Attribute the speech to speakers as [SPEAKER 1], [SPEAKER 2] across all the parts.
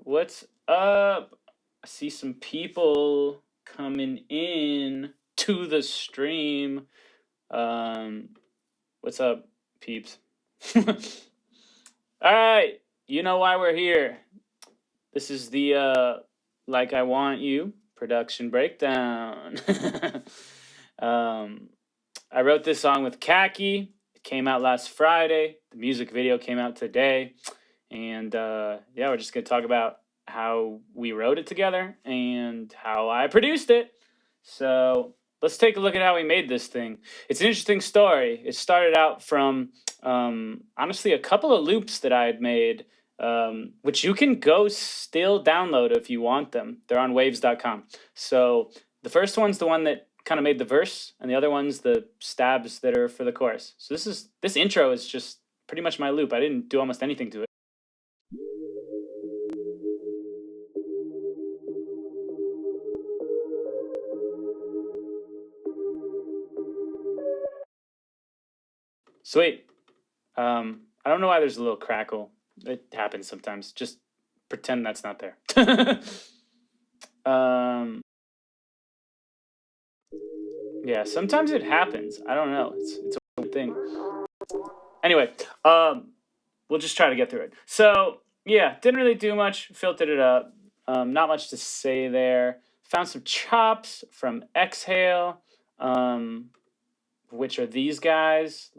[SPEAKER 1] What's up? I see some people coming in to the stream. Um, what's up, peeps? All right, you know why we're here. This is the Like I Want You production breakdown. um, I wrote this song with Kaki. It came out last Friday. The music video came out today. And yeah, we're just going to talk about how we wrote it together and how I produced it. So let's take a look at how we made this thing. It's an interesting story. It started out from, honestly, a couple of loops that I had made, which you can go still download if you want them. They're on waves.com. So the first one's the one that kind of made the verse, and the other one's the stabs that are for the chorus. So this intro is just pretty much my loop. I didn't do almost anything to it. Sweet. I don't know why there's a little crackle. It happens sometimes. Just pretend that's not there. Yeah, sometimes it happens. I don't know. It's a weird thing. Anyway, we'll just try to get through it. So yeah, didn't really do much. Filtered it up. Not much to say there. Found some chops from Exhale, which are these guys.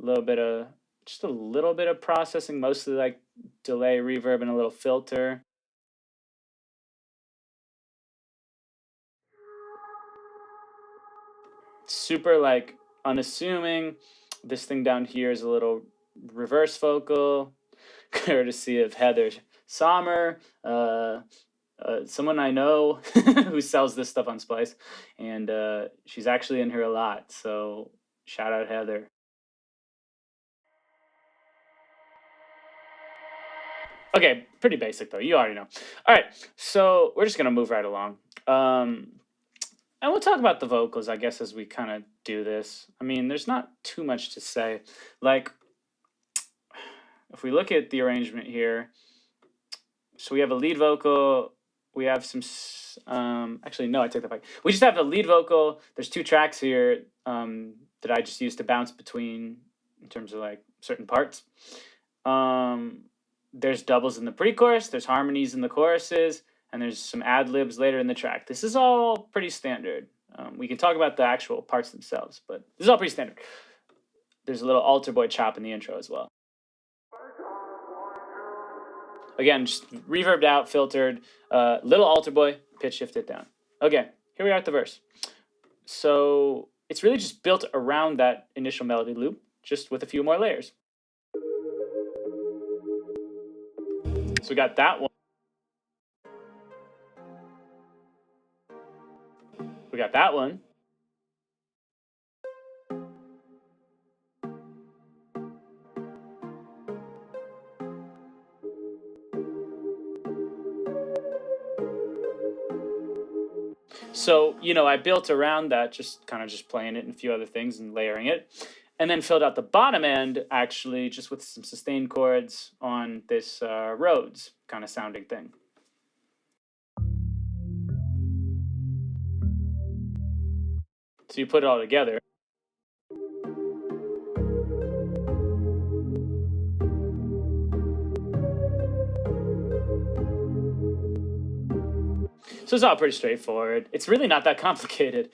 [SPEAKER 1] Just a little bit of processing, mostly like delay, reverb, and a little filter. Super like unassuming. This thing down here is a little reverse vocal, courtesy of Heather Sommer, someone I know who sells this stuff on Splice, and she's actually in here a lot. So shout out Heather. Okay, pretty basic though. You already know. All right, so we're just gonna move right along. And we'll talk about the vocals, I guess, as we kind of do this. I mean, there's not too much to say. Like, if we look at the arrangement here, so we have a lead vocal. We have some. Actually, no, I take that back. We just have the lead vocal. There's two tracks here that I just used to bounce between in terms of like certain parts. There's doubles in the pre-chorus. There's harmonies in the choruses. And there's some ad-libs later in the track. This is all pretty standard. We can talk about the actual parts themselves, but this is all pretty standard. There's a little altar boy chop in the intro as well. Again, just reverbed out, filtered, little altar boy, pitch shifted down. Okay, here we are at the verse. So it's really just built around that initial melody loop, just with a few more layers. So we got that one. We got that one. So, I built around that, just playing it and a few other things and layering it. And then filled out the bottom end, actually, just with some sustained chords on this Rhodes kind of sounding thing. So you put it all together. So it's all pretty straightforward. It's really not that complicated.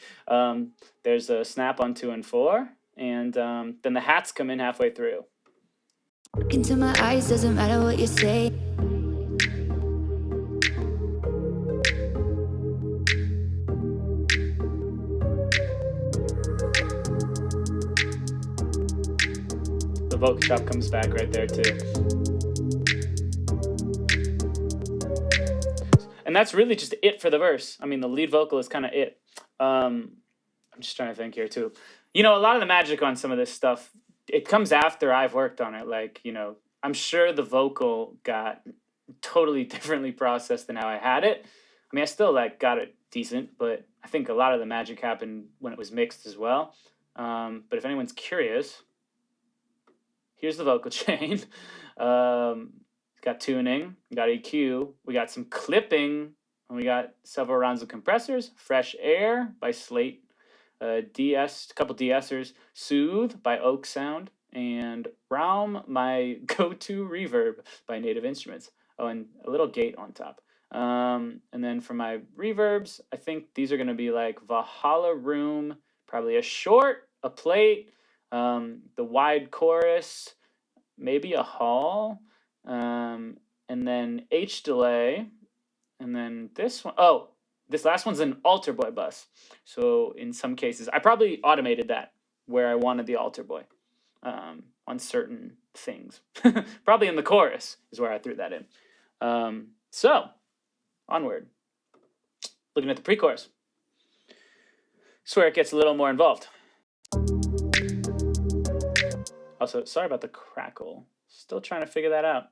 [SPEAKER 1] There's a snap on 2 and 4, and then the hats come in halfway through.
[SPEAKER 2] Look into my eyes, doesn't matter what you say.
[SPEAKER 1] The vocal chop comes back right there too. And that's really just it for the verse. I mean, the lead vocal is kind of it. I'm just trying to think here too. A lot of the magic on some of this stuff, it comes after I've worked on it. Like, I'm sure the vocal got totally differently processed than how I had it. I mean, I still got it decent, but I think a lot of the magic happened when it was mixed as well. But if anyone's curious, here's the vocal chain. got tuning, we got EQ, we got some clipping, and we got several rounds of compressors. Fresh Air by Slate, DS, a couple de-essers, Soothe by Oak Sound, and Realm, my go-to reverb by Native Instruments. Oh, and a little gate on top. And then for my reverbs, I think these are going to be like Valhalla Room, probably a short, a plate, the wide chorus, maybe a hall, and then H delay, and then this one, oh, this last one's an altar boy bus. So in some cases, I probably automated that where I wanted the altar boy on certain things. Probably in the chorus is where I threw that in. So onward, looking at the pre-chorus. This is where it gets a little more involved. Also, sorry about the crackle. Still trying to figure that out.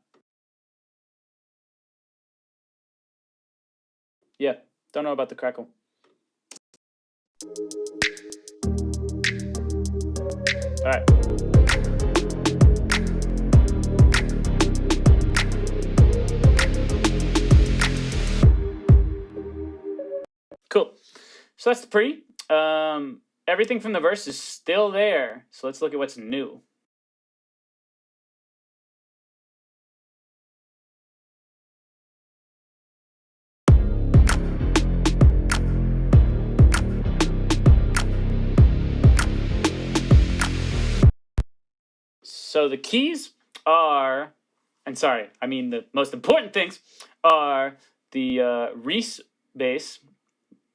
[SPEAKER 1] Yeah, don't know about the crackle. All right. Cool. So that's the pre. Everything from the verse is still there. So let's look at what's new. So the keys are, and sorry, I mean the most important things are the Reese bass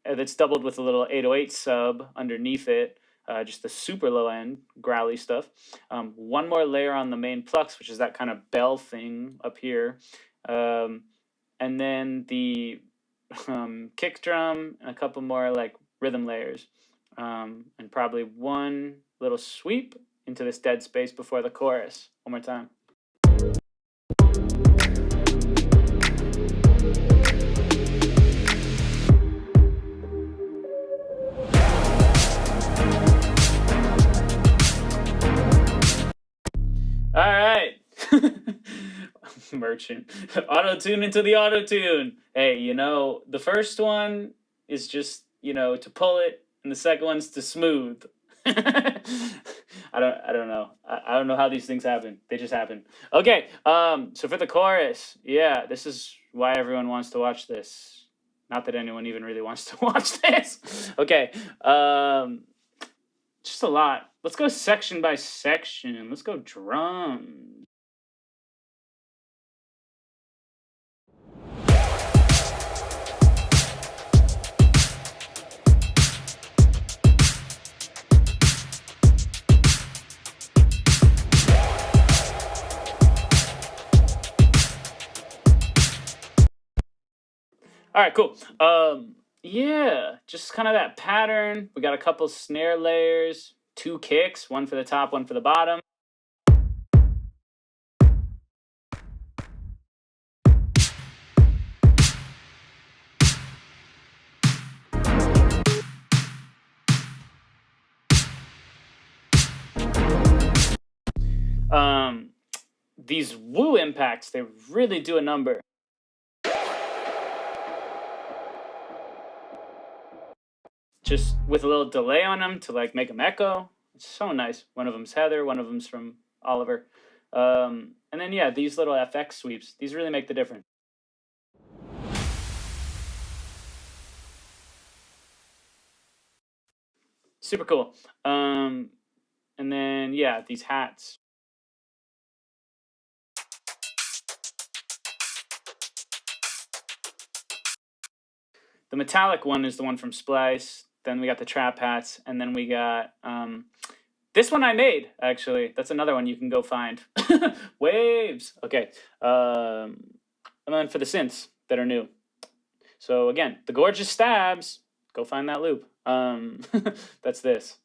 [SPEAKER 1] that's doubled with a little 808 sub underneath it, just the super low end growly stuff. One more layer on the main plucks, which is that kind of bell thing up here. And then the kick drum and a couple more like rhythm layers. And probably one little sweep into this dead space before the chorus. One more time. All right. Merchant. Auto-tune into the auto-tune. Hey, you know, the first one is just, you know, to pull it, and the second one's to smooth. I don't know. I don't know how these things happen. They just happen. Okay. So for the chorus, yeah, this is why everyone wants to watch this. Not that anyone even really wants to watch this. Okay. Just a lot. Let's go section by section. Let's go drums. All right, cool. Yeah, just kind of that pattern. We got a couple snare layers, 2 kicks, one for the top, one for the bottom. These woo impacts, they really do a number. Just with a little delay on them to like make them echo. It's so nice. One of them's Heather, one of them's from Oliver. And then yeah, these little FX sweeps, these really make the difference. Super cool. And then yeah, these hats. The metallic one is the one from Splice. Then we got the trap hats, and then we got this one I made, actually. That's another one you can go find. Waves. Okay. And then for the synths that are new. So again, the gorgeous stabs. Go find that loop. That's this.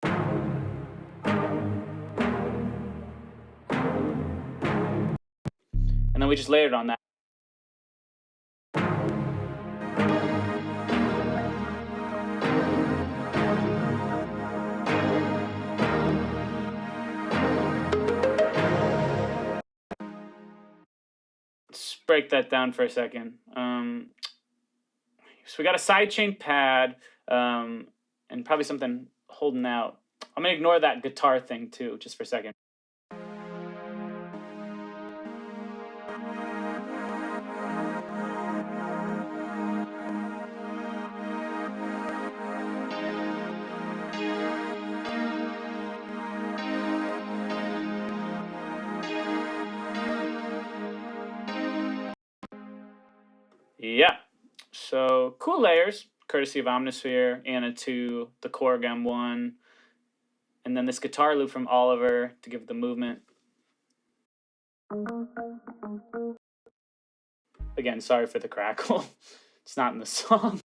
[SPEAKER 1] And then we just layered on that. break that down for a second. So we got a sidechain pad, and probably something holding out. I'm gonna ignore that guitar thing too, just for a second. Yeah. So cool layers, courtesy of Omnisphere, Anna 2, the Korg M1, and then this guitar loop from Oliver to give the movement. Again, sorry for the crackle. It's not in the song.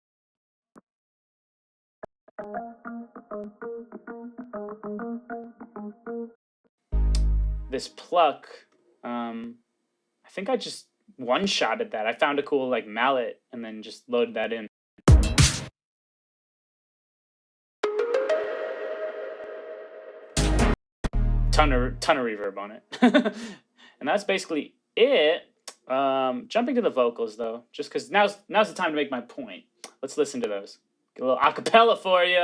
[SPEAKER 1] This pluck, I think I just one-shotted that. I found a cool like mallet and then just loaded that in. Ton of reverb on it. And that's basically it. Jumping to the vocals though, just because now's the time to make my point. Let's listen to those. Get a little acapella for you.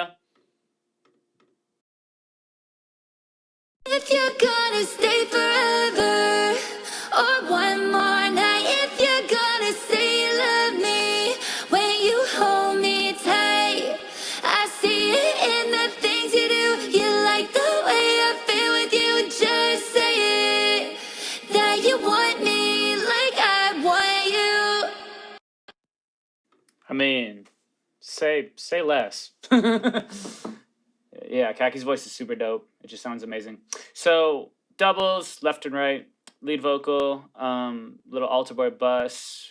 [SPEAKER 2] If you're gonna stay forever, or one more night, if you're gonna say you love me, when you hold me tight, I see it in the things you do. You like the way I feel with you. Just say it, that you want me like I want you.
[SPEAKER 1] I mean, say less. Yeah, Kaki's voice is super dope. It just sounds amazing. So doubles, left and right, lead vocal, little altar boy bus,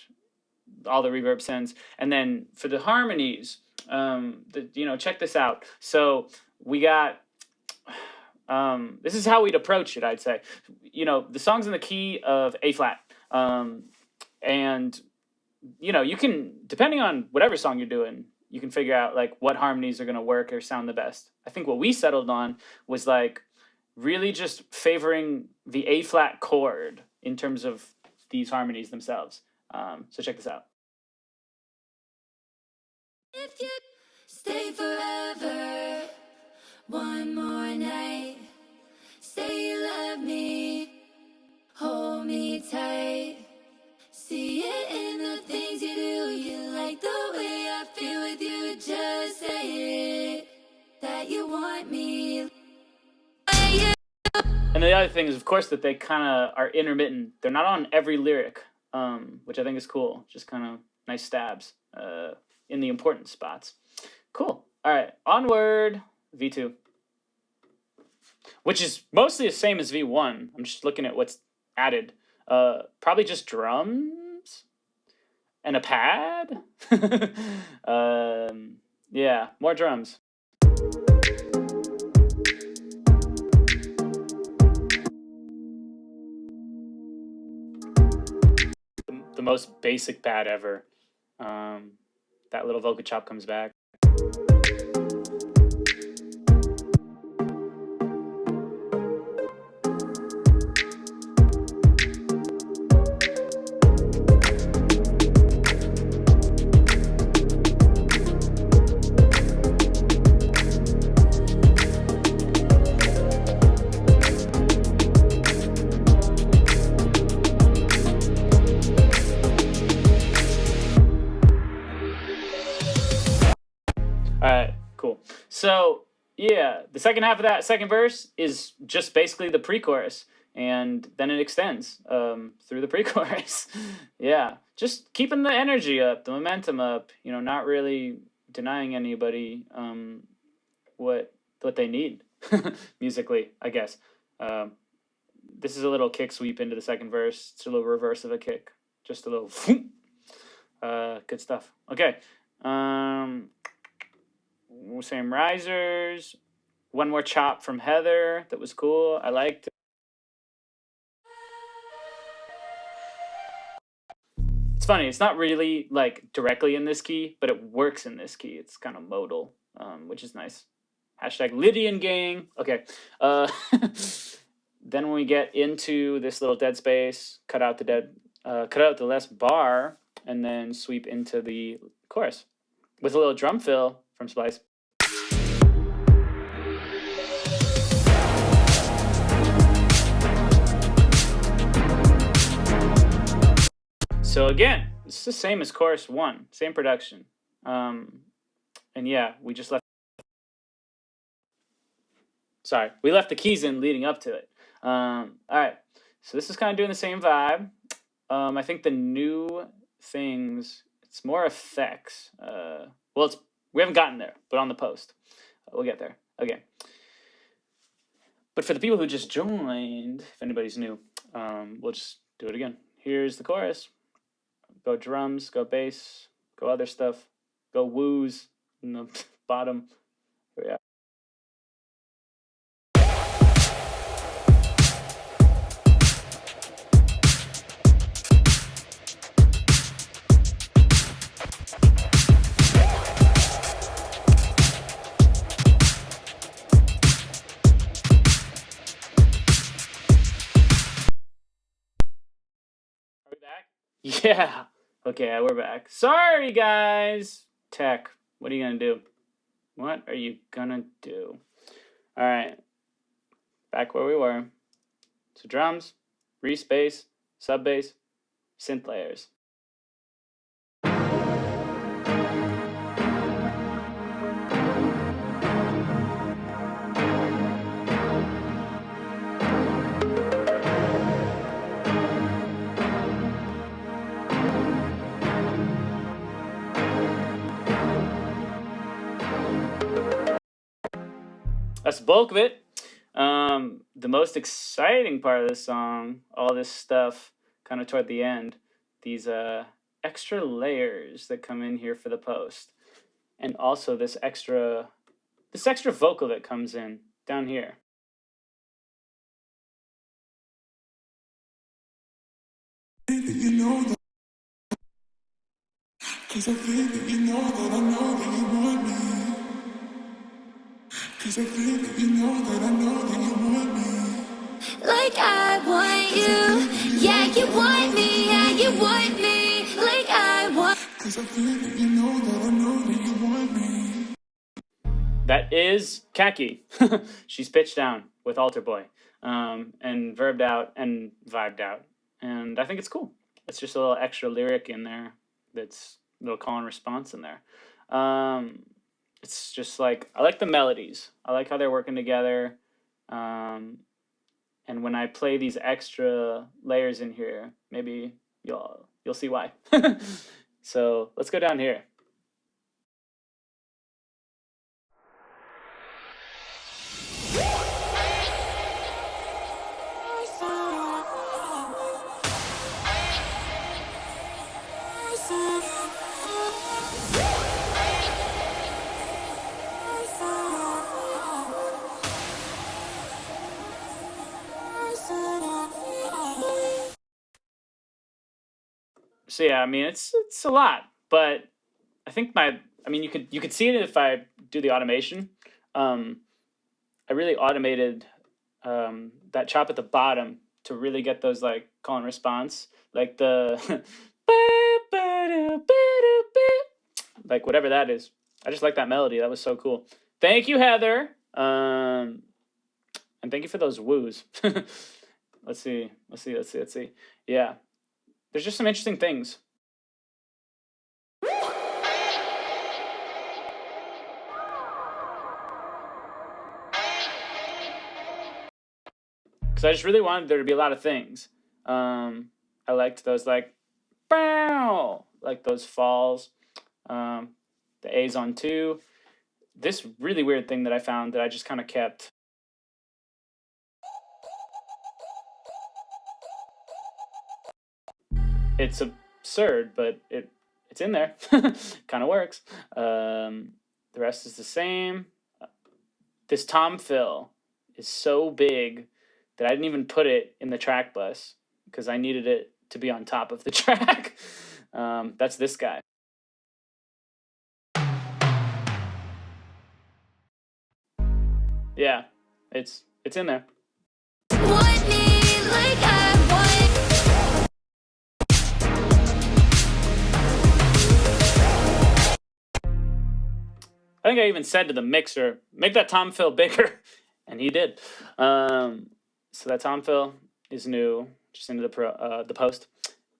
[SPEAKER 1] all the reverb sends, and then for the harmonies, check this out. So we got. This is how we'd approach it, I'd say. The song's in the key of A flat, and you can, depending on whatever song you're doing, you can figure out like what harmonies are going to work or sound the best. I think what we settled on was like really just favoring the A flat chord in terms of these harmonies themselves. So check this out.
[SPEAKER 2] If you stay forever, one more night, say you love me, hold me tight, see it in the things you do. You like the way I feel with you. Just say it, that you want me.
[SPEAKER 1] And the other thing is, of course, that they kind of are intermittent. They're not on every lyric, which I think is cool. Just kind of nice stabs in the important spots. Cool. All right, onward. V2, which is mostly the same as V1. I'm just looking at what's added. Probably just drums and a pad. Yeah, more drums. The most basic pad ever. That little vocal chop comes back. All right, cool. So yeah, the second half of that second verse is just basically the pre-chorus, and then it extends through the pre-chorus. Yeah, just keeping the energy up, the momentum up. Not really denying anybody what they need musically, I guess. This is a little kick sweep into the second verse. It's a little reverse of a kick, just a little. Good stuff. Okay. Same risers. One more chop from Heather. That was cool. I liked it. It's funny. It's not really like directly in this key, but it works in this key. It's kind of modal, which is nice. Hashtag Lydian gang. Okay. Then when we get into this little dead space, cut out the cut out the last bar and then sweep into the chorus with a little drum fill from Splice. So again, it's the same as chorus 1, same production. And yeah, we just left. Sorry, we left the keys in leading up to it. All right, so this is kind of doing the same vibe. I think the new things, it's more effects. Well, we haven't gotten there, but on the post, we'll get there. Okay. But for the people who just joined, if anybody's new, we'll just do it again. Here's the chorus. Go drums, go bass, go other stuff, go woos in the bottom. Yeah. Are we back? Yeah. Okay, we're back. Sorry, guys. Tech, what are you gonna do? What are you gonna do? All right. Back where we were. So drums, Reese bass, sub bass, synth layers. That's the bulk of it. The most exciting part of this song, all this stuff kind of toward the end, these extra layers that come in here for the post, and also this extra vocal that comes in down here.
[SPEAKER 2] You know that, 'cause I feel that you know that I know that you want me. 'Cause I feel that you know that I know that you want me. Like I want you, yeah, you want me, yeah, you want me. Like I want. 'Cause I feel that you know that I know that you want me.
[SPEAKER 1] That is Kaki. She's pitched down with Altar Boy, and verbed out and vibed out. And I think it's cool. It's just a little extra lyric in there that's a little call and response in there. It's just like, I like the melodies. I like how they're working together. And when I play these extra layers in here, maybe you'll see why. So let's go down here. So yeah, I mean it's a lot, but I think you could see it if I do the automation. I really automated that chop at the bottom to really get those like call and response, like the like whatever that is. I just like that melody. That was so cool. Thank you, Heather. And thank you for those woos. Let's see. Yeah. There's just some interesting things. Because I just really wanted there to be a lot of things. I liked those like, bow, like those falls. The A's on 2. This really weird thing that I found that I just kind of kept. It's absurd, but it's in there. Kind of works. The rest is the same. This tom fill is so big that I didn't even put it in the track bus because I needed it to be on top of the track. That's this guy. Yeah, it's in there. Want me like I want. think I even said to the mixer, make that tom fill bigger, and he did. So that tom fill is new, just into the post,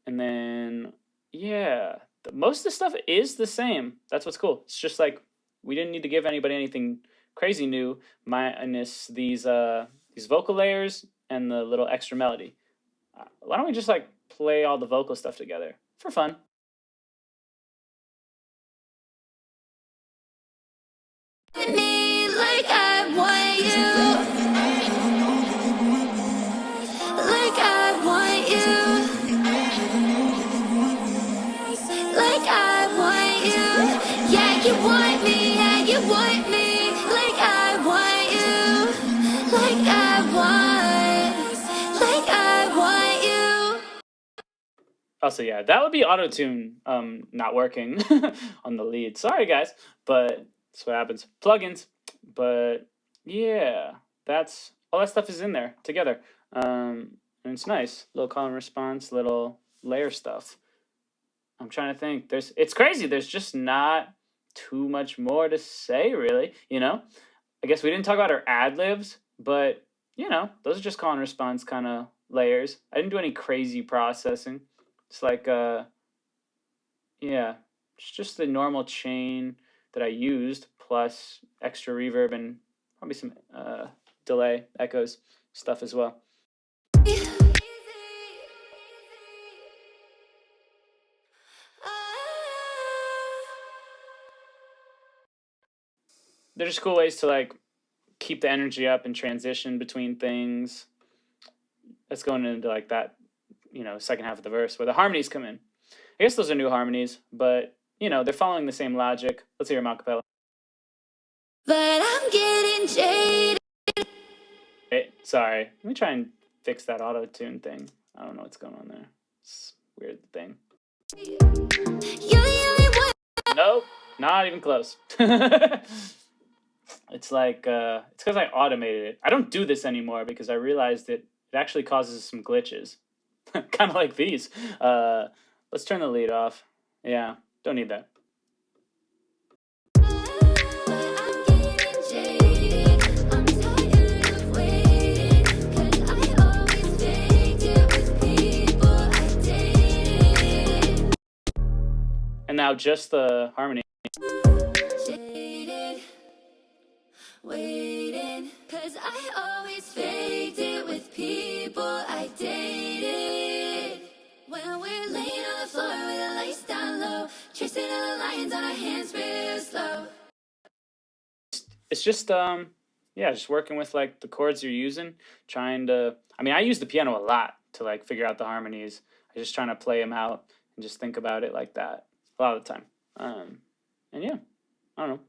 [SPEAKER 1] and then yeah, most of the stuff is the same. That's what's cool. It's just like we didn't need to give anybody anything crazy new, minus these vocal layers and the little extra melody. Why don't we just like play all the vocal stuff together for fun?
[SPEAKER 2] Me like I want you, like I want you, like I want you. Yeah, you want me, yeah, you want me, like I want you, like I want you.
[SPEAKER 1] Also, yeah, that would be auto tune not working on the lead. Sorry, guys, but that's what happens. Plugins, but yeah, that's all that stuff is in there together, and it's nice. Little call and response, little layer stuff. I'm trying to think. It's crazy. There's just not too much more to say, really. I guess we didn't talk about our ad libs, but those are just call and response kind of layers. I didn't do any crazy processing. It's like yeah, it's just the normal chain that I used plus extra reverb and probably some delay, echoes, stuff as well. They're just cool ways to like keep the energy up and transition between things. That's going into like that, second half of the verse where the harmonies come in. I guess those are new harmonies, but they're following the same logic. Let's hear them a cappella.
[SPEAKER 2] But I'm getting jaded.
[SPEAKER 1] Hey, sorry. Let me try and fix that auto tune thing. I don't know what's going on there. It's a weird thing.
[SPEAKER 2] You're the only one.
[SPEAKER 1] Nope, not even close. It's like it's because I automated it. I don't do this anymore because I realized it actually causes some glitches, kind of like these. Let's turn the lead off. Yeah, don't need that.
[SPEAKER 2] I'm getting jaded. I'm tired of waiting. 'Cause I always faked it with people I dated.
[SPEAKER 1] And now just the harmony.
[SPEAKER 2] Jaded, waiting. 'Cause I always faked it with people I dated. When we're laying on the floor with the lights down low, chasing all the lions on our hands real slow.
[SPEAKER 1] It's just yeah, just working with like the chords you're using, trying to. I mean, I use the piano a lot to like figure out the harmonies. I'm just trying to play them out and just think about it like that a lot of the time. And yeah, I don't know,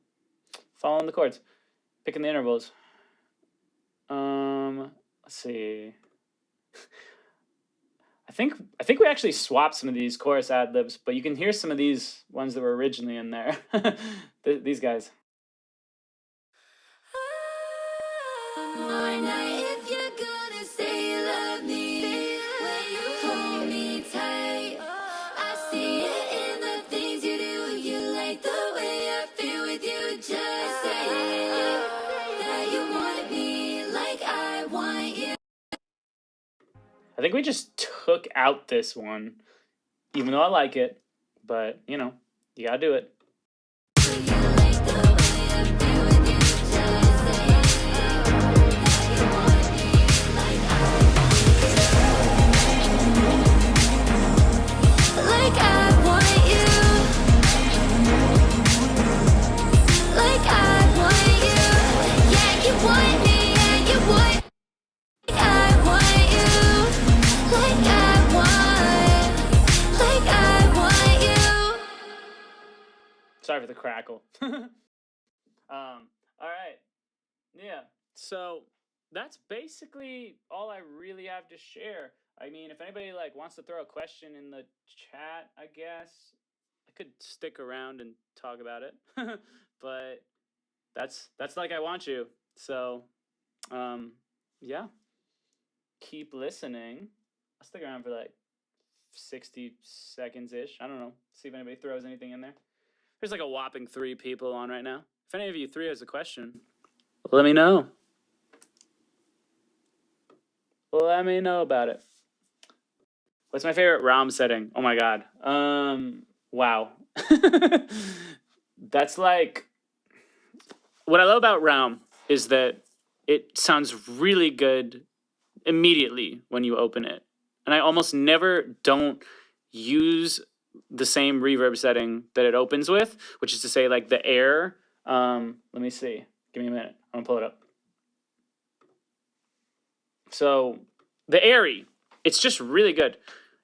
[SPEAKER 1] following the chords, picking the intervals. Let's see. I think we actually swapped some of these chorus ad libs, but you can hear some of these ones that were originally in there. These guys.
[SPEAKER 2] More night if you're gonna say you love me, when you hold me tight. I see it in the things you do. You like the way I feel with you. Just say that you want me like I want you.
[SPEAKER 1] I think we just took out this one, even though I like it, but you gotta do it.
[SPEAKER 2] You like the way I feel with you. Just say that you want me like I want you. Like I want you. Like I want you. Yeah, you want me. Yeah, you want. Like I want you. Like I want. Like I want you.
[SPEAKER 1] Sorry for the crackle. All right. Yeah. So that's basically all I really have to share. I mean, if anybody like wants to throw a question in the chat, I guess I could stick around and talk about it. But that's like I want you. So, yeah. Keep listening. I'll stick around for like 60 seconds ish. I don't know. See if anybody throws anything in there. There's like a whopping 3 people on right now. If any of you three has a question, let me know. Let me know about it. What's my favorite ROM setting? Oh my god. Wow. That's like what I love about ROM is that it sounds really good immediately when you open it. And I almost never don't use the same reverb setting that it opens with, which is to say like the air. Let me see. Give me a minute. I'm gonna pull it up. So the airy, it's just really good.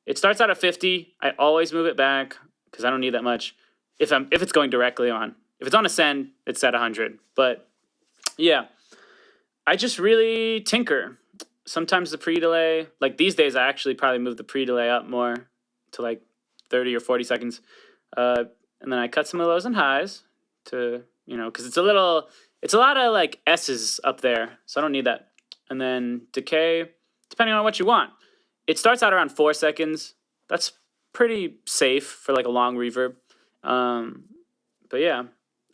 [SPEAKER 1] It starts out at 50. I always move it back because I don't need that much. If it's going directly on. If it's on a send, it's at 100. But yeah, I just really tinker. Sometimes the pre-delay, like these days, I actually probably move the pre-delay up more to like 30 or 40 seconds. And then I cut some of the lows and highs to, because it's a lot of like S's up there. So I don't need that. And then decay, depending on what you want. It starts out around 4 seconds. That's pretty safe for like a long reverb. But yeah,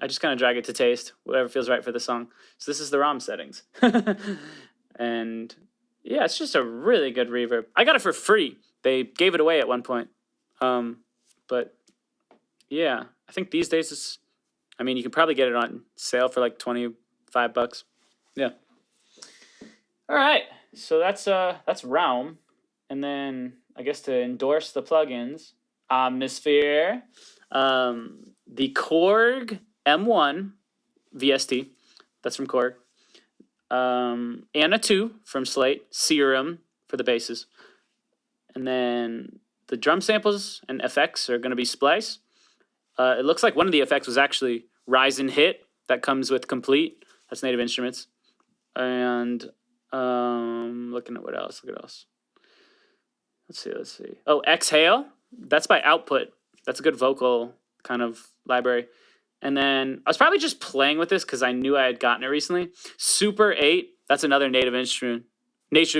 [SPEAKER 1] I just kind of drag it to taste, whatever feels right for the song. So this is the ROM settings. And yeah, it's just a really good reverb. I got it for free. They gave it away at one point. But yeah, I think these days you can probably get it on sale for like $25. Yeah. All right. So that's ROM. And then I guess to endorse the plugins, Omnisphere, the Korg M1 VST, that's from Korg. Anna 2 from Slate, Serum for the basses. And then the drum samples and effects are going to be Splice. It looks like one of the effects was actually Rise and Hit that comes with Complete. That's Native Instruments. And looking at what else. Look at else. Let's see. Oh, Exhale. That's by Output. That's a good vocal kind of library. And then I was probably just playing with this because I knew I had gotten it recently. Super 8. That's another Native Instrument. It's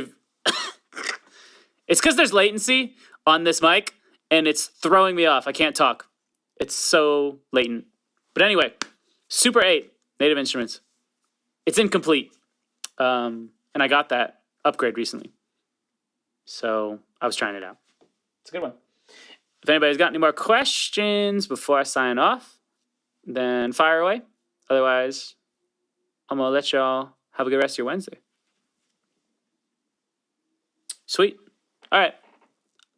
[SPEAKER 1] because there's latency on this mic, and it's throwing me off. I can't talk. It's so latent. But anyway, Super 8, Native Instruments. It's incomplete. And I got that upgrade recently. So I was trying it out. It's a good one. If anybody's got any more questions before I sign off, then fire away. Otherwise, I'm going to let y'all have a good rest of your Wednesday. Sweet. All right.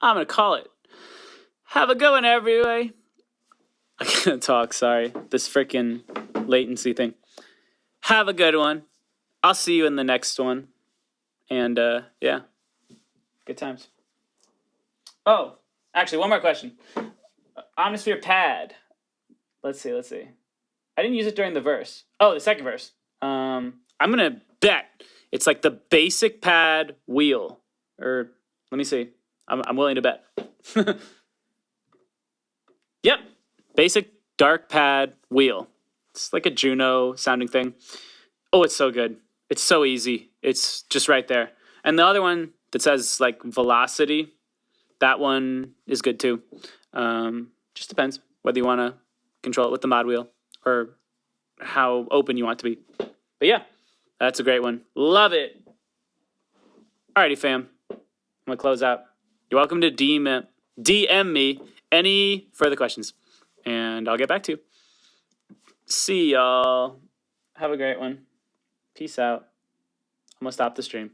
[SPEAKER 1] I'm going to call it. Have a good one, everybody. I can't talk, sorry. This freaking latency thing. Have a good one. I'll see you in the next one. And, yeah. Good times. Oh, actually, one more question. Omnisphere pad. Let's see. I didn't use it during the verse. Oh, the second verse. I'm going to bet it's like the basic pad wheel. Or, let me see. I'm willing to bet. Yep. Basic dark pad wheel. It's like a Juno sounding thing. Oh, it's so good. It's so easy. It's just right there. And the other one that says like velocity, that one is good too. Just depends whether you want to control it with the mod wheel or how open you want it to be. But yeah, that's a great one. Love it. Alrighty, fam. I'm going to close out. You're welcome to DM me any further questions, and I'll get back to you. See y'all. Have a great one. Peace out. I'm going to stop the stream.